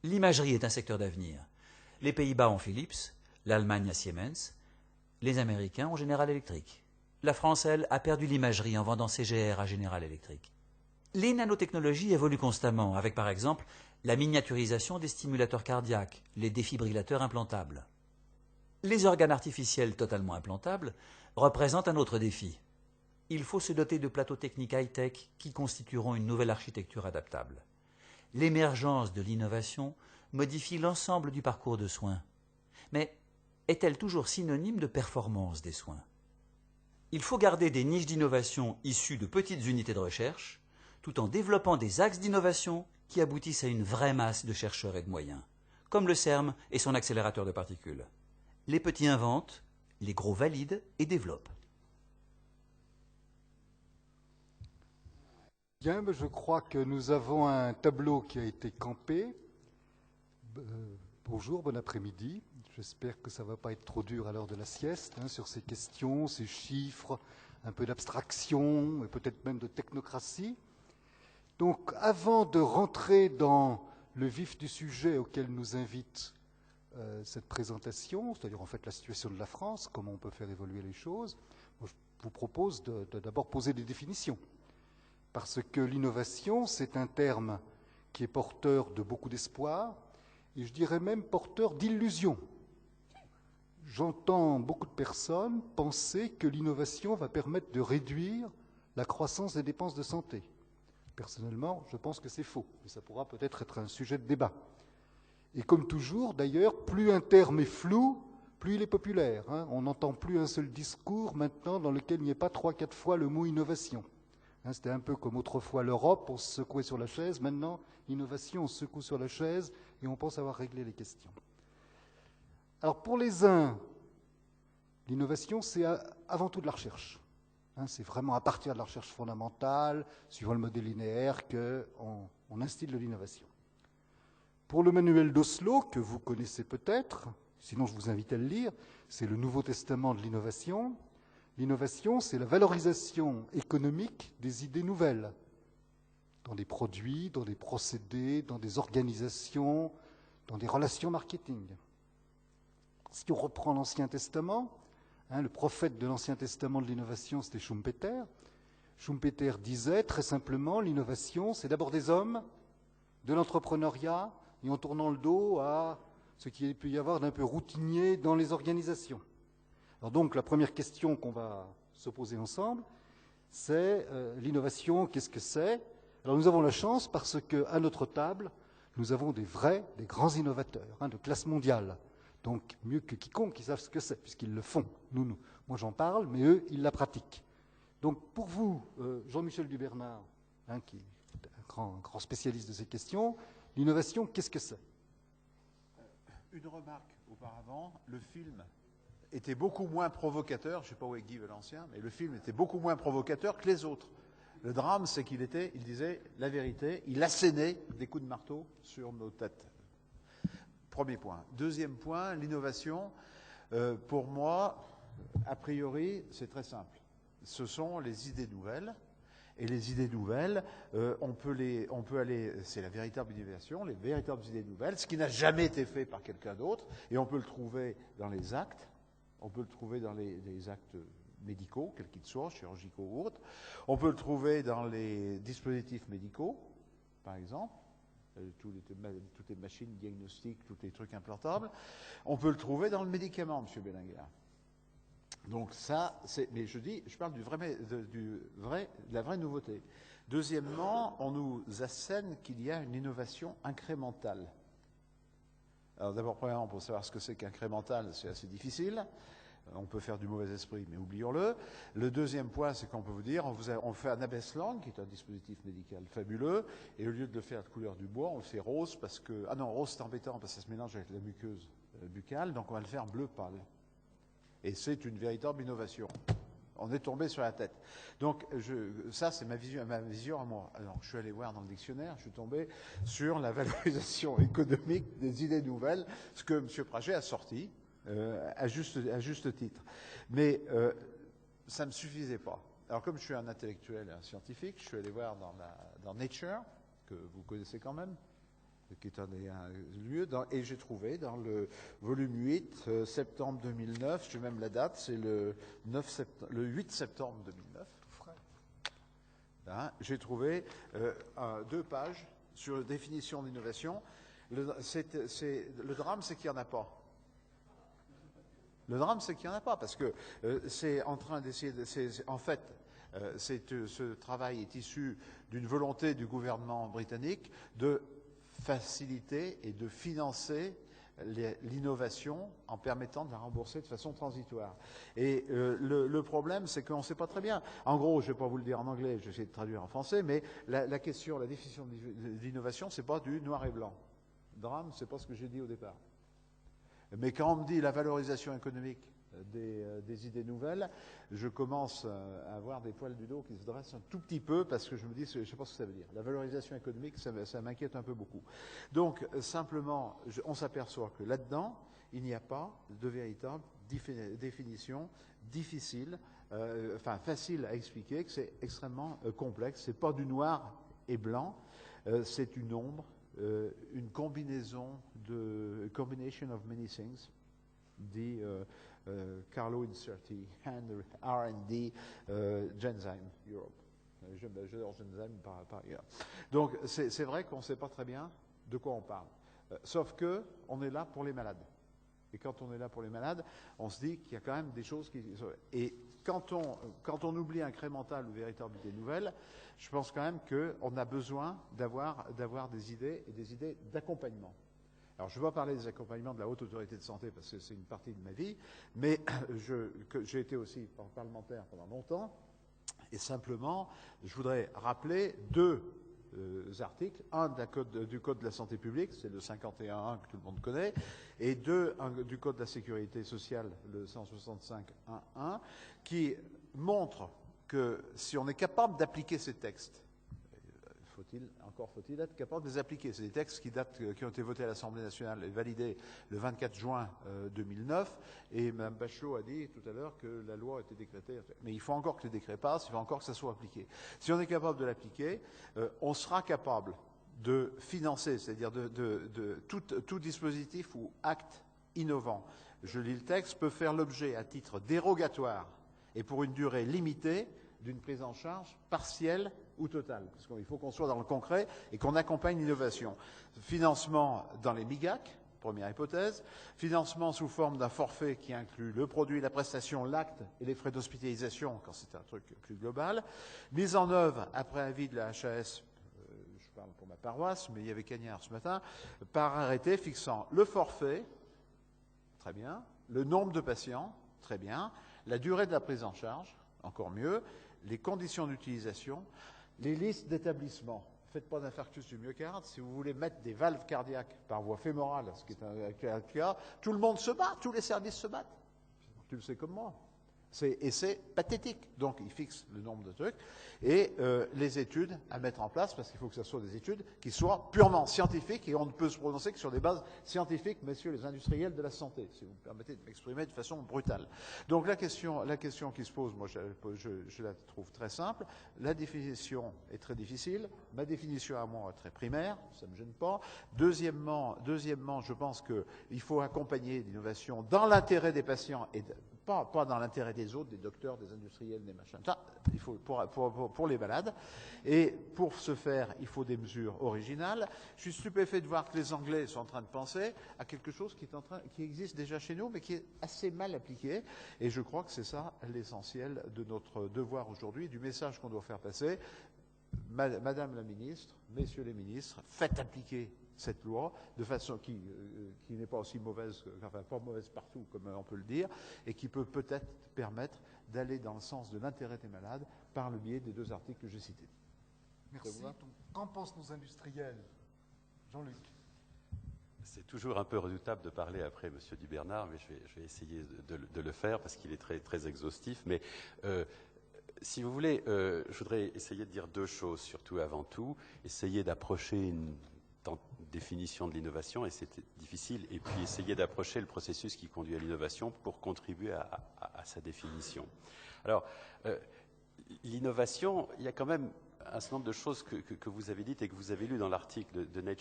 L'imagerie est un secteur d'avenir. Les Pays-Bas ont Philips, l'Allemagne a Siemens, les Américains ont General Electric. La France, elle, a perdu l'imagerie en vendant CGR à General Electric. Les nanotechnologies évoluent constamment, avec par exemple la miniaturisation des stimulateurs cardiaques, les défibrillateurs implantables. Les organes artificiels totalement implantables représentent un autre défi. Il faut se doter de plateaux techniques high-tech qui constitueront une nouvelle architecture adaptable. L'émergence de l'innovation modifie l'ensemble du parcours de soins. Mais est-elle toujours synonyme de performance des soins? Il faut garder des niches d'innovation issues de petites unités de recherche, tout en développant des axes d'innovation qui aboutissent à une vraie masse de chercheurs et de moyens, comme le CERN et son accélérateur de particules. Les petits inventent, les gros valident et développent. Bien, je crois que nous avons un tableau qui a été campé. Bonjour, bon après-midi. J'espère que ça ne va pas être trop dur à l'heure de la sieste, sur ces questions, ces chiffres, un peu d'abstraction, et peut-être même de technocratie. Donc, avant de rentrer dans le vif du sujet auquel nous invite cette présentation, c'est-à-dire en fait la situation de la France, comment on peut faire évoluer les choses, je vous propose de d'abord poser des définitions. Parce que l'innovation, c'est un terme qui est porteur de beaucoup d'espoir, et je dirais même porteur d'illusions. J'entends beaucoup de personnes penser que l'innovation va permettre de réduire la croissance des dépenses de santé. Personnellement, je pense que c'est faux, mais ça pourra peut-être être un sujet de débat. Et comme toujours, d'ailleurs, plus un terme est flou, plus il est populaire. On n'entend plus un seul discours maintenant dans lequel il n'y ait pas 3-4 fois le mot innovation. C'était un peu comme autrefois l'Europe, on se secouait sur la chaise. Maintenant, innovation, on se secoue sur la chaise et on pense avoir réglé les questions. Alors pour les uns, l'innovation, c'est avant tout de la recherche. C'est vraiment à partir de la recherche fondamentale, suivant le modèle linéaire, qu'on instille de l'innovation. Pour le manuel d'Oslo, que vous connaissez peut-être, sinon je vous invite à le lire, c'est le Nouveau Testament de l'innovation. L'innovation, c'est la valorisation économique des idées nouvelles, dans des produits, dans des procédés, dans des organisations, dans des relations marketing. Si on reprend l'Ancien Testament, le prophète de l'Ancien Testament de l'innovation, c'était Schumpeter. Schumpeter disait très simplement, l'innovation, c'est d'abord des hommes, de l'entrepreneuriat, et en tournant le dos à ce qu'il peut y avoir d'un peu routinier dans les organisations. Alors donc, la première question qu'on va se poser ensemble, c'est l'innovation, qu'est-ce que c'est? Alors nous avons la chance parce qu'à notre table, nous avons des grands innovateurs de classe mondiale. Donc mieux que quiconque, ils savent ce que c'est, puisqu'ils le font. Moi j'en parle, mais eux, ils la pratiquent. Donc pour vous, Jean-Michel Dubernard, qui est un grand spécialiste de ces questions, l'innovation, qu'est-ce que c'est? Une remarque auparavant, le film était beaucoup moins provocateur, je ne sais pas où est Guy Valencien, mais le film était beaucoup moins provocateur que les autres. Le drame, c'est qu'il disait la vérité, il assénait des coups de marteau sur nos têtes. Premier point. Deuxième point, l'innovation, pour moi, a priori, c'est très simple. Ce sont les idées nouvelles. Et les idées nouvelles, on peut aller, c'est la véritable innovation, les véritables idées nouvelles, ce qui n'a jamais été fait par quelqu'un d'autre, et on peut le trouver dans les actes, on peut le trouver dans les actes médicaux, quels qu'ils soient, chirurgicaux ou autres, on peut le trouver dans les dispositifs médicaux, par exemple, toutes les machines diagnostiques, tous les trucs implantables, on peut le trouver dans le médicament, M. Belinguer. Donc ça, mais je parle de la vraie nouveauté. Deuxièmement, on nous assène qu'il y a une innovation incrémentale. Alors d'abord, premièrement, pour savoir ce que c'est qu'incrémental, c'est assez difficile. On peut faire du mauvais esprit, mais oublions-le. Le deuxième point, c'est qu'on peut vous dire, on fait un abaisse-langue, qui est un dispositif médical fabuleux, et au lieu de le faire de couleur du bois, on le fait rose, parce que... Ah non, rose c'est embêtant, parce que ça se mélange avec la muqueuse buccale, donc on va le faire bleu pâle. Et c'est une véritable innovation. On est tombé sur la tête. Donc, ça, c'est ma vision à moi. Alors, je suis allé voir dans le dictionnaire, je suis tombé sur la valorisation économique des idées nouvelles, ce que M. Praget a sorti, à juste titre. Mais ça ne me suffisait pas. Alors, comme je suis un intellectuel et un scientifique, je suis allé voir dans Nature, que vous connaissez quand même, qui est un lieu, et j'ai trouvé dans le volume 8, septembre 2009, j'ai même la date, c'est le 8 septembre 2009. Hein, j'ai trouvé 2 pages sur la définition d'innovation. Le drame, c'est qu'il n'y en a pas. Le drame, c'est qu'il n'y en a pas, parce que c'est en train d'essayer en fait, ce travail est issu d'une volonté du gouvernement britannique de faciliter et de financer l'innovation en permettant de la rembourser de façon transitoire. Et le problème, c'est qu'on ne sait pas très bien. En gros, je ne vais pas vous le dire en anglais, je vais essayer de traduire en français, mais la définition de l'innovation, ce n'est pas du noir et blanc. Drame, ce n'est pas ce que j'ai dit au départ. Mais quand on me dit la valorisation économique des idées nouvelles, je commence à avoir des poils du dos qui se dressent un tout petit peu parce que je me dis, je ne sais pas ce que ça veut dire. La valorisation économique, ça m'inquiète un peu beaucoup. Donc, simplement, on s'aperçoit que là-dedans, il n'y a pas de véritable définition difficile, facile à expliquer, que c'est extrêmement complexe. Ce n'est pas du noir et blanc, c'est une ombre, une combinaison combination of many things, dit Carlo Inserti, R&D, Genzyme Europe. J'adore Genzyme par ailleurs. Donc c'est vrai qu'on ne sait pas très bien de quoi on parle. Sauf que on est là pour les malades. Et quand on est là pour les malades, on se dit qu'il y a quand même des choses qui... Et quand on oublie incrémental ou véritable idée nouvelle, je pense quand même qu'on a besoin d'avoir des idées et des idées d'accompagnement. Alors, je ne vais pas parler des accompagnements de la Haute Autorité de Santé parce que c'est une partie de ma vie, mais j'ai été aussi parlementaire pendant longtemps. Et simplement, je voudrais rappeler 2 articles. Un du Code de la santé publique, c'est le 51.1 que tout le monde connaît, et 2 du Code de la sécurité sociale, le 165.1.1, qui montrent que si on est capable d'appliquer ces textes, faut-il être capable de les appliquer. C'est des textes qui ont été votés à l'Assemblée nationale et validés le 24 juin 2009. Et Mme Bachelot a dit tout à l'heure que la loi a été décrétée. Mais il faut encore que les décrets passent, il faut encore que ça soit appliqué. Si on est capable de l'appliquer, on sera capable de financer, c'est-à-dire de tout dispositif ou acte innovant. Je lis le texte, peut faire l'objet à titre dérogatoire et pour une durée limitée d'une prise en charge partielle ou totale, parce qu'il faut qu'on soit dans le concret et qu'on accompagne l'innovation. Financement dans les MIGAC, première hypothèse. Financement sous forme d'un forfait qui inclut le produit, la prestation, l'acte et les frais d'hospitalisation, quand c'est un truc plus global. Mise en œuvre, après avis de la HAS, je parle pour ma paroisse, mais il y avait Cagnard ce matin, par arrêté fixant le forfait, très bien, le nombre de patients, très bien, la durée de la prise en charge, encore mieux, les conditions d'utilisation, les listes d'établissements. Faites pas d'infarctus du myocarde. Si vous voulez mettre des valves cardiaques par voie fémorale, ce qui est un cas, tout le monde se bat, tous les services se battent. Tu le sais comme moi. Et c'est pathétique. Donc, il fixe le nombre de trucs et les études à mettre en place, parce qu'il faut que ce soit des études qui soient purement scientifiques et on ne peut se prononcer que sur des bases scientifiques, messieurs les industriels de la santé, si vous me permettez de m'exprimer de façon brutale. Donc, la question qui se pose, moi, je la trouve très simple. La définition est très difficile. Ma définition à moi est très primaire, ça ne me gêne pas. Deuxièmement, je pense qu'il faut accompagner l'innovation dans l'intérêt des patients et pas dans l'intérêt des autres, des docteurs, des industriels, des machins. Ça, il faut pour les malades. Et pour ce faire, il faut des mesures originales. Je suis stupéfait de voir que les Anglais sont en train de penser à quelque chose qui existe déjà chez nous, mais qui est assez mal appliqué. Et je crois que c'est ça l'essentiel de notre devoir aujourd'hui, du message qu'on doit faire passer. Madame la ministre, messieurs les ministres, faites appliquer cette loi de façon qui n'est pas aussi mauvaise, enfin pas mauvaise partout comme on peut le dire, et qui peut peut-être permettre d'aller dans le sens de l'intérêt des malades par le biais des 2 articles que j'ai cités. Merci. Qu'en pensent nos industriels? Jean-Luc. C'est toujours un peu redoutable de parler après M. Dubernard, mais je vais essayer de le faire parce qu'il est très, très exhaustif. Mais si vous voulez, je voudrais essayer de dire 2 choses, surtout avant tout. Essayer d'approcher une définition de l'innovation, et c'est difficile, et puis essayer d'approcher le processus qui conduit à l'innovation pour contribuer à sa définition. Alors, l'innovation, il y a quand même un certain nombre de choses que vous avez dites et que vous avez lues dans l'article de Nature